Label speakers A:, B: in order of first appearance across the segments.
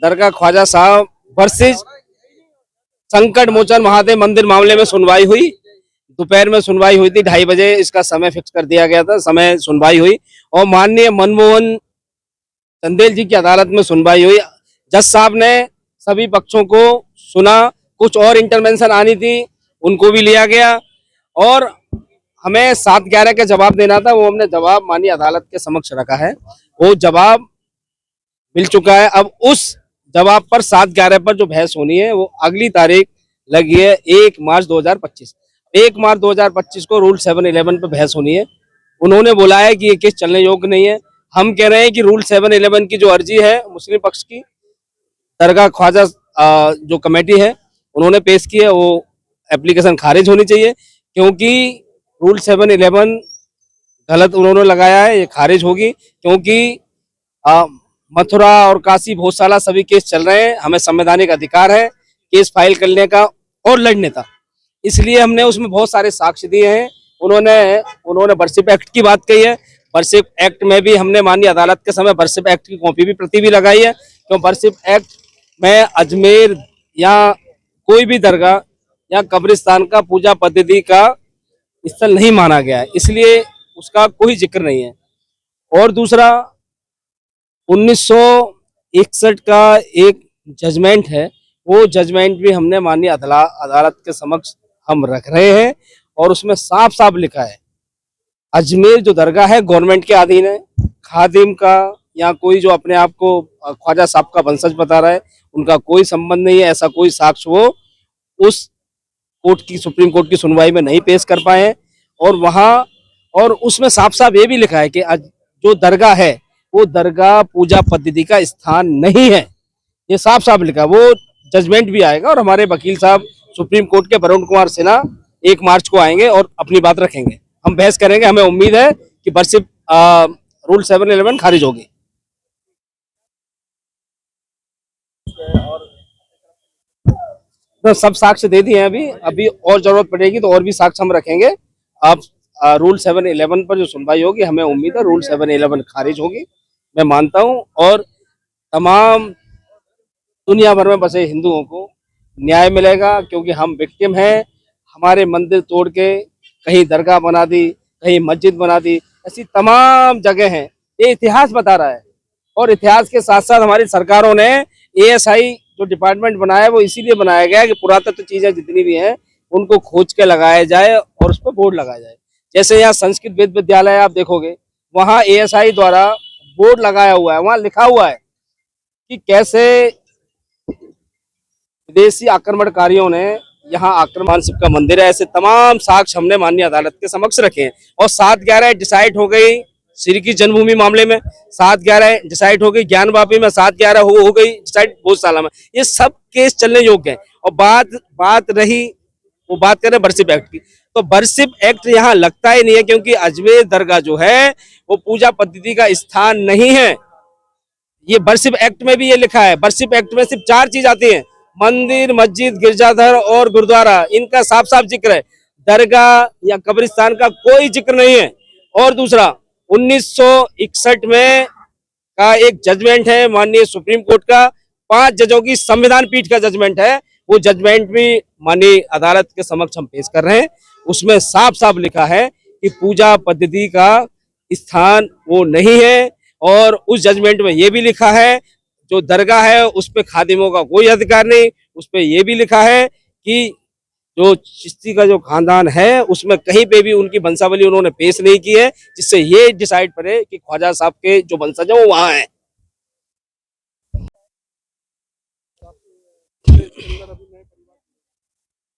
A: दरगाह Khwaja Sahab versus संकट मोचन महादेव मंदिर मामले में सुनवाई हुई। दोपहर में सुनवाई हुई थी, 2:30 बजे इसका समय फिक्स कर दिया गया था। समय सुनवाई हुई और माननीय मनमोहन चंदेल जी की अदालत में सुनवाई हुई। जज साहब ने सभी पक्षों को सुना, कुछ और इंटरवेंशन आनी थी उनको भी लिया गया और हमें 7/11 का जवाब देना था, वो हमने जवाब माननीय अदालत के समक्ष रखा है। वो जवाब मिल चुका है। अब उस जवाब पर 7/11 पर जो बहस होनी है वो अगली तारीख लगी है 1 मार्च 2025। 1 मार्च 2025 को रूल 711 पर बहस होनी है। उन्होंने बोला है कि ये केस चलने योग्य नहीं है। हम कह रहे हैं कि रूल 711 की जो अर्जी है मुस्लिम पक्ष की, दरगाह ख्वाजा जो कमेटी है उन्होंने पेश की है, वो एप्लीकेशन खारिज होनी चाहिए क्योंकि रूल 711 गलत उन्होंने लगाया है, ये खारिज होगी क्योंकि मथुरा और काशी भोजशाला सभी केस चल रहे हैं। हमें संवैधानिक अधिकार है केस फाइल करने का और लड़ने का, इसलिए हमने उसमें बहुत सारे साक्ष्य दिए हैं। उन्होंने बर्सिप एक्ट की बात कही है। बर्सिप एक्ट में भी हमने माननीय अदालत के समय बर्सिप एक्ट की कॉपी भी प्रति भी लगाई है, क्यों बर्सिप एक्ट में अजमेर या कोई भी दरगाह या कब्रिस्तान का पूजा पद्धति का स्थल नहीं माना गया है, इसलिए उसका कोई जिक्र नहीं है। और दूसरा 1961 का एक जजमेंट है, वो जजमेंट भी हमने माननीय अदालत के समक्ष हम रख रहे हैं और उसमें साफ साफ लिखा है अजमेर जो दरगाह है गवर्नमेंट के अधीन है। खादिम का या कोई जो अपने आप को ख्वाजा साहब का वंशज बता रहा है उनका कोई संबंध नहीं है। ऐसा कोई साक्ष्य वो उस सुप्रीम कोर्ट की सुनवाई में नहीं पेश कर पाए हैं। और उसमें साफ साफ ये भी लिखा है कि जो दरगाह है वो दरगाह पूजा पद्धति का स्थान नहीं है, ये साफ साफ लिखा। वो जजमेंट भी आएगा और हमारे वकील साहब सुप्रीम कोर्ट के वरुण कुमार सिन्हा 1 मार्च को आएंगे और अपनी बात रखेंगे, हम बहस करेंगे। हमें उम्मीद है कि बर्सिप रूल 711 खारिज होगी। तो सब साक्ष्य दे दिए हैं, अभी और जरूरत पड़ेगी तो और भी साक्ष्य हम रखेंगे। अब रूल 711 पर जो सुनवाई होगी हमें उम्मीद है रूल 711 खारिज होगी, मैं मानता हूं। और तमाम दुनिया भर में बसे हिंदुओं को न्याय मिलेगा क्योंकि हम विक्टिम हैं। हमारे मंदिर तोड़ के कहीं दरगाह बना दी, कहीं मस्जिद बना दी, ऐसी तमाम जगह हैं। ये इतिहास बता रहा है और इतिहास के साथ साथ हमारी सरकारों ने ASI जो डिपार्टमेंट बनाया है वो इसीलिए बनाया गया है कि पुरातत्व चीजें जितनी भी हैं उनको खोज के लगाया जाए और उस पर बोर्ड लगाया जाए। जैसे यहाँ संस्कृत विश्वविद्यालय आप देखोगे, वहाँ ASI द्वारा बोर्ड लगाया हुआ है, वहाँ लिखा हुआ है कि कैसे विदेशी आक्रमणकारियों ने यहाँ आक्रमण शिव का मंदिर है। ऐसे तमाम साक्ष्य हमने माननीय अदालत के समक्ष रखे हैं। और 7/11 डिसाइड हो गई श्री की जन्मभूमि मामले में, 7/11 डिसाइड हो गई ज्ञान वापी में, 7/11 हो गई डिसाइड भोजशाला में। ये सब केस चलने योग्य है। और बात रही वो बात करें बर्सिप एक्ट की, तो बर्सिप एक्ट यहाँ लगता ही नहीं है क्योंकि अजमेर दरगाह जो है वो पूजा पद्धति का स्थान नहीं है। ये बर्सिप एक्ट में भी ये लिखा है। बर्सिप एक्ट में सिर्फ 4 चीज आती है, मंदिर, मस्जिद, गिरजाघर और गुरुद्वारा, इनका साफ साफ जिक्र है। दरगाह या कब्रिस्तान का कोई जिक्र नहीं है। और दूसरा 1961 में का एक जजमेंट है माननीय सुप्रीम कोर्ट का, 5 जजों की संविधान पीठ का जजमेंट है, वो जजमेंट भी माननीय अदालत के समक्ष हम पेश कर रहे हैं। उसमें साफ साफ लिखा है कि पूजा पद्धति का स्थान वो नहीं है। और उस जजमेंट में ये भी लिखा है जो दरगाह है उस पे खादिमों का कोई अधिकार नहीं। उस पे ये भी लिखा है कि जो चिश्ती का जो खानदान है उसमें कहीं पे भी उनकी वंशावली उन्होंने पेश नहीं की है, जिससे ये डिसाइड करे कि ख्वाजा साहब के जो वंशज है वो वहां है।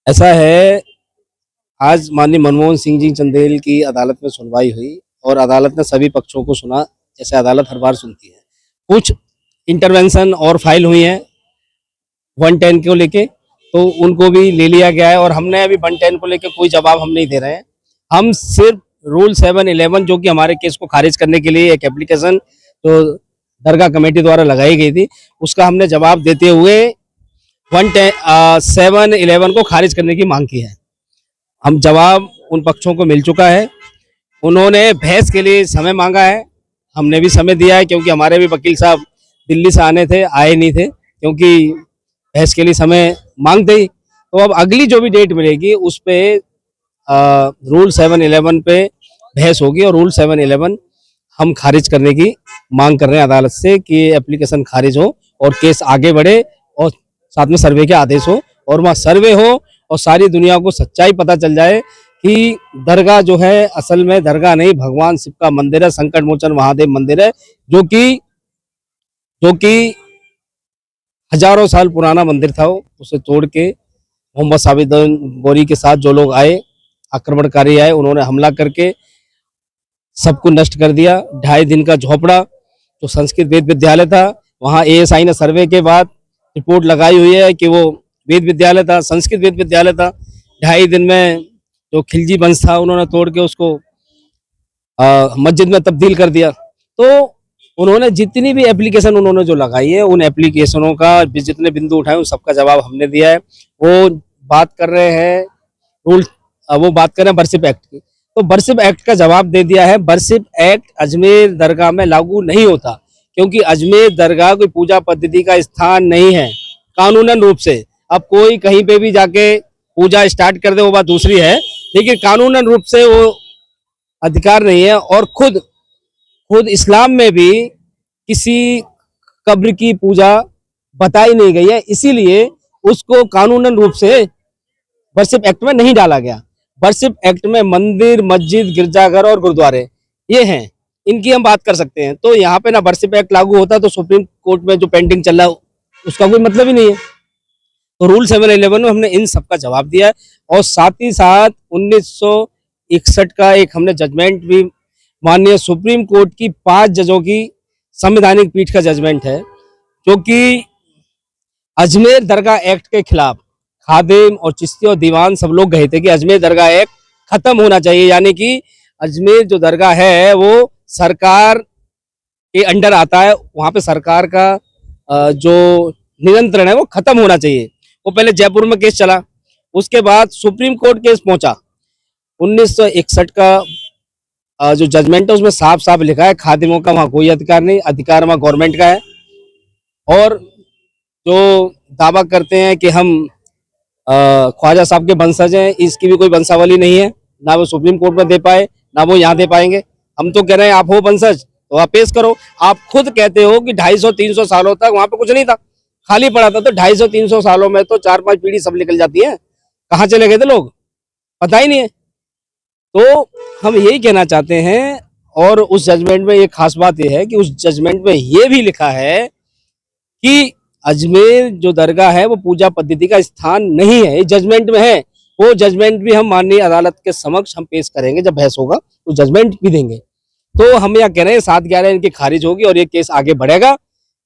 A: ऐसा है, आज माननीय मनमोहन सिंह जी चंदेल की अदालत में सुनवाई हुई और अदालत ने सभी पक्षों को सुना, जैसे अदालत हर बार सुनती है। कुछ इंटरवेंशन और फाइल हुई हैं 110 को लेके, तो उनको भी ले लिया गया है। और हमने अभी 110 को लेके कोई जवाब हम नहीं दे रहे हैं। हम सिर्फ रूल 711 जो कि हमारे केस को खारिज करने के लिए एक एप्लीकेशन तो दरगाह कमेटी द्वारा लगाई गई थी, उसका हमने जवाब देते हुए 711 को खारिज करने की मांग की है। हम जवाब उन पक्षों को मिल चुका है। उन्होंने बहस के लिए समय मांगा है, हमने भी समय दिया है क्योंकि हमारे भी वकील साहब दिल्ली से आने थे, आए नहीं थे। क्योंकि बहस के लिए समय मांगते ही। तो अब अगली जो भी डेट मिलेगी उस पे रूल 711 पे बहस होगी और रूल 711 हम खारिज करने की मांग कर रहे हैं अदालत से कि एप्लीकेशन खारिज हो और केस आगे बढ़े और साथ में सर्वे के आदेश हो और वहाँ सर्वे हो और सारी दुनिया को सच्चाई पता चल जाए कि दरगाह जो है असल में दरगाह नहीं, भगवान शिव का मंदिर है, संकट मोचन महादेव मंदिर है, जो कि हजारों साल पुराना मंदिर था। उसे तोड़ के मोहम्मद साबित गोरी के साथ जो लोग आए, आक्रमणकारी आए, उन्होंने हमला करके सबको नष्ट कर दिया। 2.5 दिन का झोपड़ा जो संस्कृत वेद विद्यालय था, वहाँ एएसआई ने सर्वे के बाद रिपोर्ट लगाई हुई है कि वो वेद विद्यालय था, संस्कृत वेद विद्यालय था। 2.5 दिन में जो खिलजी वंश था उन्होंने तोड़ के उसको मस्जिद में तब्दील कर दिया। तो उन्होंने जितनी भी एप्लीकेशन उन्होंने जो लगाई है, उन एप्लीकेशनों का जितने बिंदु उठाए उन सबका जवाब हमने दिया है। वो बात कर रहे हैं रूल, वो बात कर रहे हैं बरसिप एक्ट की, तो बरसिप एक्ट का जवाब दे दिया है। बरसिप एक्ट अजमेर दरगाह में लागू नहीं होता, क्योंकि अजमेर दरगाह कोई पूजा पद्धति का स्थान नहीं है कानूनन रूप से। अब कोई कहीं पे भी जाके पूजा स्टार्ट कर दे वो बात दूसरी है, लेकिन कानूनन रूप से वो अधिकार नहीं है। और खुद इस्लाम में भी किसी कब्र की पूजा बताई नहीं गई है, इसीलिए उसको कानूनन रूप से बरसिप एक्ट में नहीं डाला गया। बरसिप एक्ट में मंदिर, मस्जिद, गिरजाघर और गुरुद्वारे ये हैं, इनकी हम बात कर सकते हैं। तो यहाँ पे ना बरसिप एक्ट लागू होता तो सुप्रीम कोर्ट में जो पेंडिंग चल रहा है उसका कोई मतलब ही नहीं है। तो रूल 711 में हमने इन सबका जवाब दिया है और साथ ही साथ 1961 का एक हमने जजमेंट भी, माननीय सुप्रीम कोर्ट की 5 जजों की संवैधानिक पीठ का जजमेंट है, जो कि अजमेर दरगाह एक्ट के खिलाफ खादिम और चिश्ती और दीवान सब लोग गए थे कि अजमेर दरगाह एक्ट खत्म होना चाहिए, यानी कि अजमेर जो दरगाह है वो सरकार के अंडर आता है, वहां पे सरकार का जो नियंत्रण है वो खत्म होना चाहिए। वो पहले जयपुर में केस चला, उसके बाद सुप्रीम कोर्ट केस पहुंचा। 1961 का जो जजमेंट है उसमें साफ साफ लिखा है खादिमों का वहां कोई अधिकार नहीं, अधिकार वहां गवर्नमेंट का है। और जो दावा करते हैं कि हम ख्वाजा साहब के वंशज हैं, इसकी भी कोई वंशावली नहीं है, ना वो सुप्रीम कोर्ट में दे पाए ना वो यहाँ दे पाएंगे। हम तो कह रहे हैं आप हो वंशज तो आप पेश करो। आप खुद कहते हो कि 250-300 सालों तक वहां पे कुछ नहीं था, खाली पड़ा था। तो 250-300 सालों में तो 4-5 पीढ़ी सब निकल जाती है, कहाँ चले गए थे लोग, पता ही नहीं है। तो हम यही कहना चाहते हैं। और उस जजमेंट में एक खास बात यह है कि उस जजमेंट में ये भी लिखा है कि अजमेर जो दरगाह है वो पूजा पद्धति का स्थान नहीं है, जजमेंट में है। वो जजमेंट भी हम माननीय अदालत के समक्ष हम पेश करेंगे, जब बहस होगा तो जजमेंट भी देंगे। तो हम यहाँ कह रहे हैं 7/11 इनकी खारिज होगी और ये केस आगे बढ़ेगा,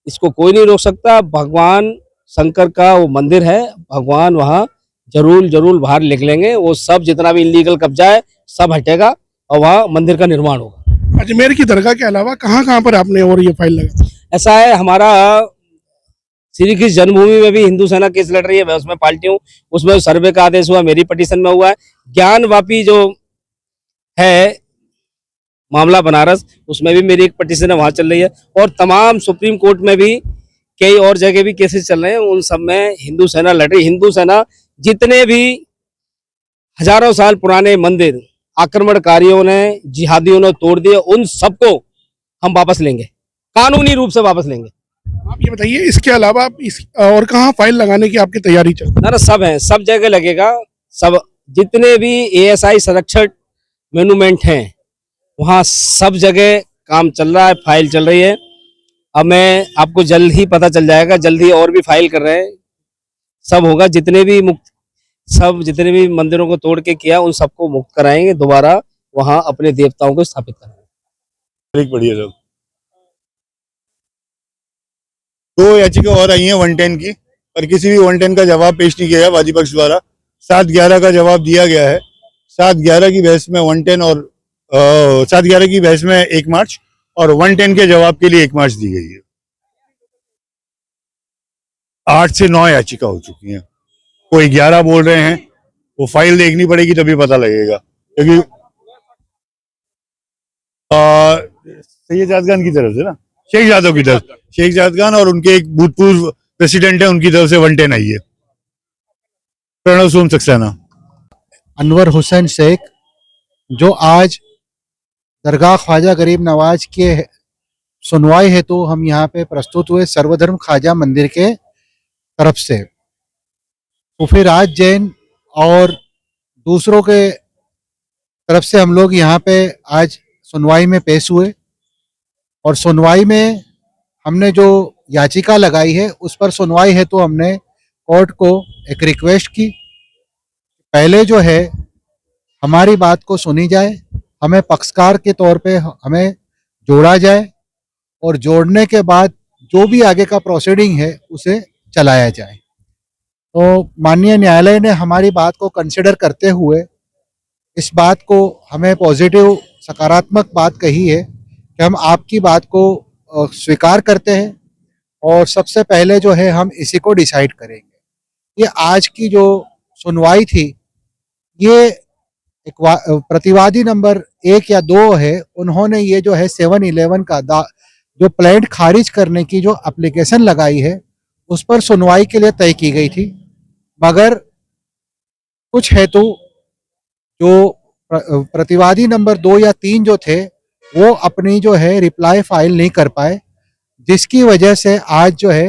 A: इसको कोई नहीं रोक सकता। भगवान शंकर का वो मंदिर है, भगवान वहाँ जरूर बाहर लिख लेंगे, वो सब जितना भी इलीगल कब्जा है सब हटेगा और वहाँ मंदिर का निर्माण होगा।
B: अजमेर की दरगाह के अलावा कहाँ कहाँ पर आपने और ये फाइल लगा?
A: ऐसा है, हमारा श्री कृष्ण जन्मभूमि में भी हिंदू सेना केस लड़ रही है, मैं उसमें पार्टी हूँ, उसमें सर्वे का आदेश हुआ, मेरी पिटीशन में हुआ है। ज्ञानवापी जो है मामला बनारस, उसमें भी मेरी एक पिटीशन है, वहां चल रही है। और तमाम सुप्रीम कोर्ट में भी कई और जगह भी केसेस चल रहे हैं, उन सब में हिंदू सेना लड़ रही। हिंदू सेना जितने भी हजारों साल पुराने मंदिर आक्रमणकारियों ने, जिहादियों ने तोड़ दिए, उन सबको हम वापस लेंगे, कानूनी रूप से वापस लेंगे।
B: आप ये बताइए इसके अलावा आप इस और कहाँ फाइल लगाने की आपकी तैयारी चल रही
A: ना सब है, सब जगह लगेगा। सब जितने भी एएसआई संरक्षित मोन्यूमेंट हैं वहाँ सब जगह काम चल रहा है, फाइल चल रही है। अब मैं आपको जल्द ही पता चल जाएगा, जल्द ही और भी फाइल कर रहे हैं, सब होगा। जितने भी मंदिरों को तोड़ के किया उन सबको मुक्त कराएंगे, दोबारा वहाँ अपने देवताओं को स्थापित कराएंगे।
C: बढ़िया सब 2 याचिका और आई हैं 110 की, पर किसी भी 110 का जवाब पेश नहीं किया है वादी पक्ष द्वारा। 7/11 का जवाब दिया गया है। 7/11 की बहस में 110 और 7/11 की बहस में 1 मार्च और 110 के जवाब के लिए 1 मार्च दी गई है। 8 से 9 याचिका हो चुकी हैं, कोई 11 बोल रहे हैं, वो फाइल देखनी पड़ेगी तभी पता लगेगा। क्योंकि सैयद जादगान की तरफ से ना, शेख जादव की तरफ, शेख जादगान और उनके एक भूतपूर्व प्रेसिडेंट है उनकी तरफ से 110 आई है। प्रणव सोम सक्सेना।
D: अनवर हुसैन शेख, जो आज दरगाह ख्वाजा गरीब नवाज के सुनवाई हेतु हम यहाँ पे प्रस्तुत हुए सर्वधर्म ख्वाजा मंदिर के तरफ से सूफी राज जैन और दूसरों के तरफ से हम लोग यहाँ पे आज सुनवाई में पेश हुए और सुनवाई में हमने जो याचिका लगाई है उस पर सुनवाई है तो हमने कोर्ट को एक रिक्वेस्ट की, पहले जो है हमारी बात को सुनी जाए, हमें पक्षकार के तौर पे हमें जोड़ा जाए और जोड़ने के बाद जो भी आगे का प्रोसीडिंग है उसे चलाया जाए। तो माननीय न्यायालय ने हमारी बात को कंसिडर करते हुए इस बात को हमें पॉजिटिव सकारात्मक बात कही है कि हम आपकी बात को स्वीकार करते हैं और सबसे पहले जो है हम इसी को डिसाइड करेंगे। ये आज की जो सुनवाई थी ये एक प्रतिवादी नंबर 1 या 2 है, उन्होंने ये जो है 7-11 का जो प्लेंट खारिज करने की जो एप्लीकेशन लगाई है उस पर सुनवाई के लिए तय की गई थी, मगर कुछ हेतु जो प्रतिवादी नंबर 2 या 3 जो थे वो अपनी जो है रिप्लाई फाइल नहीं कर पाए, जिसकी वजह से आज जो है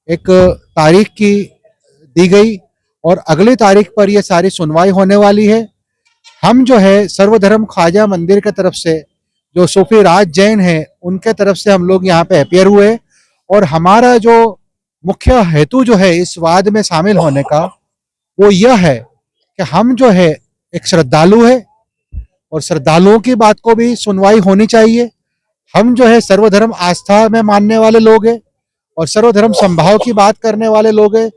D: एक तारीख की दी गई और अगली तारीख पर ये सारी सुनवाई होने वाली है। हम जो है सर्वधर्म ख्वाजा मंदिर की तरफ से जो सूफी राज जैन है उनके तरफ से हम लोग यहाँ पे अपियर हुए और हमारा जो मुख्य हेतु जो है इस वाद में शामिल होने का वो यह है कि हम जो है एक श्रद्धालु है और श्रद्धालुओं की बात को भी सुनवाई होनी चाहिए। हम जो है सर्वधर्म आस्था में मानने वाले लोग हैं और सर्वधर्म संभाव की बात करने वाले लोग हैं,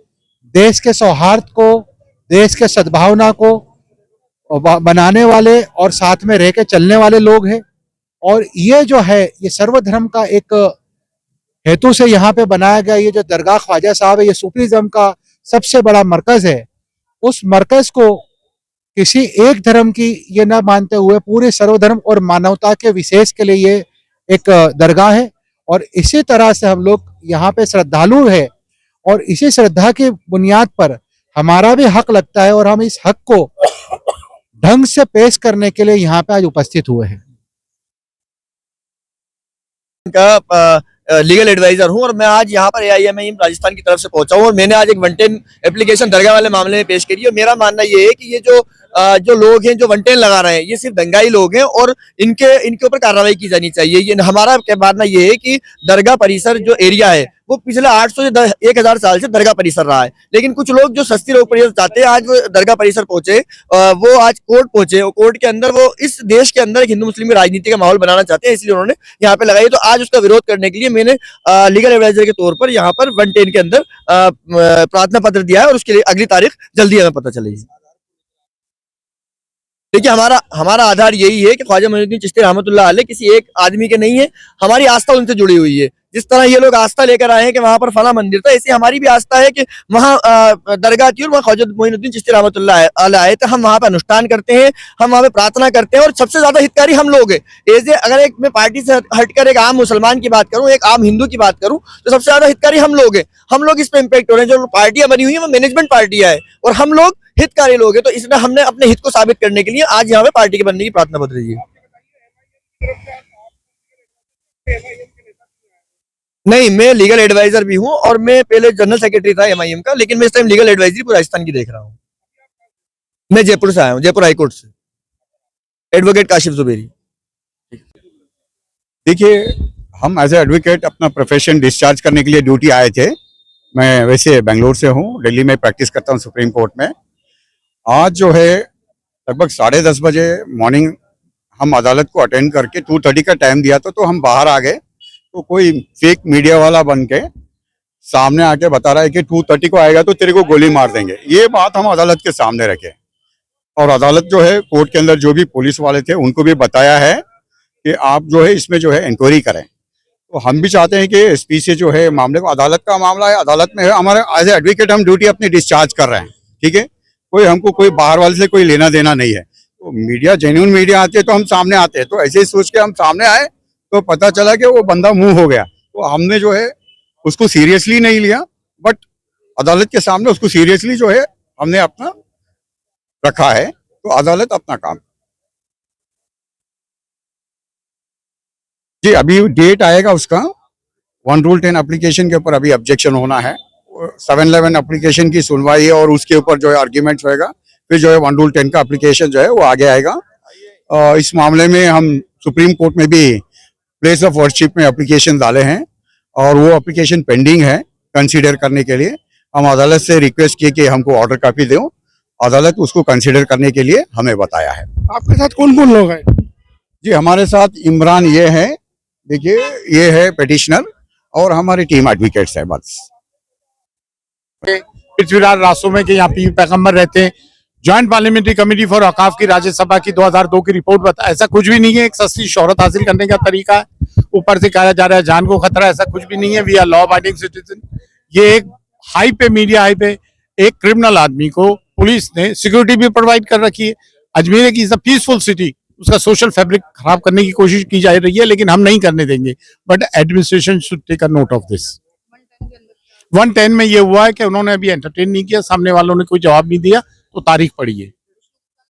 D: देश के सौहार्द को, देश के सद्भावना को बनाने वाले और साथ में रह के चलने वाले लोग हैं। और ये जो है ये सर्वधर्म का एक हेतु से यहाँ पे बनाया गया ये जो दरगाह ख्वाजा साहब है, ये सूफीज़म का सबसे बड़ा मरकज है। उस मरकज को किसी एक धर्म की ये न मानते हुए पूरे सर्वधर्म और मानवता के विशेष के लिए ये एक दरगाह है और इसी तरह से हम लोग यहाँ पे श्रद्धालु है और इसी श्रद्धा की बुनियाद पर हमारा भी हक लगता है और हम इस हक को ढंग से पेश करने के लिए यहाँ पे आज उपस्थित हुए हैं।
E: का लीगल एडवाइजर हूं और मैं आज यहाँ पर AIMIM राजस्थान की तरफ से पहुंचा हूं और मैंने आज एक 110 एप्लीकेशन दरगाह वाले मामले में पेश करी है। और मेरा मानना ये है कि ये जो लोग हैं जो 110 लगा रहे हैं ये सिर्फ दंगाई लोग हैं और इनके ऊपर कार्रवाई की जानी चाहिए। ये हमारा मानना ये है कि दरगाह परिसर जो एरिया है वो पिछले 800 से 1000 साल से दरगाह परिसर रहा है, लेकिन कुछ लोग जो सस्ती लोग परिसर चाहते हैं आज वो दरगाह परिसर पहुंचे, वो आज कोर्ट पहुंचे और कोर्ट के अंदर वो इस देश के अंदर एक हिंदू मुस्लिम की राजनीति का माहौल बनाना चाहते हैं, इसलिए उन्होंने यहाँ पे लगाई। तो आज उसका विरोध करने के लिए मैंने लीगल एडवाइजर के तौर पर यहाँ पर 110 के अंदर प्रार्थना पत्र दिया है और उसके लिए अगली तारीख जल्दी हमें पता चलेगी। देखिए हमारा आधार यही है कि ख्वाजा मोइनुद्दीन चिश्ती रहमतुल्लाह अलैह किसी एक आदमी के नहीं है, हमारी आस्था उनसे जुड़ी हुई है। जिस तरह ये लोग आस्था लेकर आए हैं कि वहां पर फला मंदिर था, ऐसी हमारी भी आस्था है कि वहां दरगाह थी और वहां ख्वाजा मोइनुद्दीन चिश्ती रहमतुल्लाह अलैह आए थे। हम वहां पर अनुष्ठान करते हैं, हम वहां पे प्रार्थना करते हैं और सबसे ज्यादा हितकारी हम लोग हैं। अगर एक मैं पार्टी से हटकर एक आम मुसलमान की बात करूं, एक आम हिंदू की बात करूं, तो सबसे ज्यादा हितकारी हम लोग हैं। हम लोग इस पे इम्पेक्ट हो रहे हैं। जो पार्टियां बनी हुई है वो मैनेजमेंट पार्टियां है और हम लोग हितकारी लोग हैं। तो इसलिए हमने अपने हित को साबित करने के लिए आज यहाँ पे पार्टी के बनने की प्रार्थना पत्र दी है। नहीं, मैं लीगल एडवाइजर भी हूं और मैं पहले जनरल सेक्रेटरी था MIM का, लेकिन मैं इस टाइम लीगल एडवाइजरी पूरे राजस्थान की देख रहा हूं। मैं जयपुर से आया हूं, जयपुर हाईकोर्ट से, एडवोकेट काशिफ जुबेरी।
F: देखिए, हम एज ए एडवोकेट अपना प्रोफेशन डिस्चार्ज करने के लिए ड्यूटी आए थे। मैं वैसे बेंगलोर से हूँ, दिल्ली में प्रैक्टिस करता हूँ सुप्रीम कोर्ट में। आज जो है लगभग 10:30 बजे मॉर्निंग हम अदालत को अटेंड करके 2:30 का टाइम दिया था, तो हम बाहर आ गए। तो कोई फेक मीडिया वाला बन के सामने आके बता रहा है कि 2:30 को आएगा तो तेरे को गोली मार देंगे। ये बात हम अदालत के सामने रखे और अदालत जो है कोर्ट के अंदर जो भी पुलिस वाले थे उनको भी बताया है कि आप जो है इसमें जो है इंक्वायरी करें। तो हम भी चाहते हैं कि SP से जो है मामले को, अदालत का मामला है, अदालत में है, हमारे एज ए एडवोकेट हम ड्यूटी अपनी डिस्चार्ज कर रहे हैं, ठीक है। हमको कोई बाहर वाले से कोई लेना देना नहीं है। तो मीडिया, जेन्युइन मीडिया आती है तो हम सामने आते हैं। तो ऐसे ही सोच के हम सामने आए तो पता चला कि वो बंदा मूव हो गया। तो हमने जो है उसको सीरियसली नहीं लिया, बट अदालत के सामने उसको सीरियसली जो है हमने अपना रखा है, तो अदालत अपना काम। जी अभी डेट आएगा उसका, 1 Rule 10 एप्लीकेशन के ऊपर अभी ऑब्जेक्शन होना है, 711 एप्लीकेशन की सुनवाई है और उसके ऊपर जो है आर्ग्यूमेंट होएगा, फिर जो है 1 Rule 10 का एप्लीकेशन जो है वो आगे आएगा। इस मामले में हम सुप्रीम कोर्ट में भी प्लेस ऑफ वर्शिप में एप्लीकेशन डाले हैं और वो एप्लीकेशन पेंडिंग है कंसीडर करने के लिए। हम अदालत से रिक्वेस्ट किए कि हमको ऑर्डर कॉपी दो, अदालत उसको कंसीडर करने के लिए हमें बताया है।
B: आपके साथ कौन कौन लोग हैं?
F: जी हमारे साथ इमरान ये है, देखिए ये है पिटिशनर और हमारी टीम एडवोकेट्स है बस।
G: पृथ्वीराज रासो में के यहाँ पीर पैगम्बर रहते हैं। ज्वाइंट पार्लियामेंट्री कमेटी फॉर औकाफ की राज्यसभा की 2002 की रिपोर्ट बता, ऐसा कुछ भी नहीं है, एक सस्ती शोहरत हासिल करने का तरीका है, ऊपर से कहा जा रहा है जान को खतरा, ऐसा कुछ भी नहीं है। We are law abiding citizen. ये एक हाई पे, मीडिया हाई पे एक क्रिमिनल आदमी को पुलिस ने सिक्योरिटी भी प्रोवाइड कर रखी है। अजमेर की इज अ पीसफुल सिटी, उसका सोशल फैब्रिक खराब करने की कोशिश की जा रही है, लेकिन हम नहीं करने देंगे। But administration should take a note of this. 110 में ये हुआ है कि उन्होंने अभी एंटरटेन नहीं किया, सामने वालों ने कोई जवाब नहीं दिया, तो तारीख पड़ी है।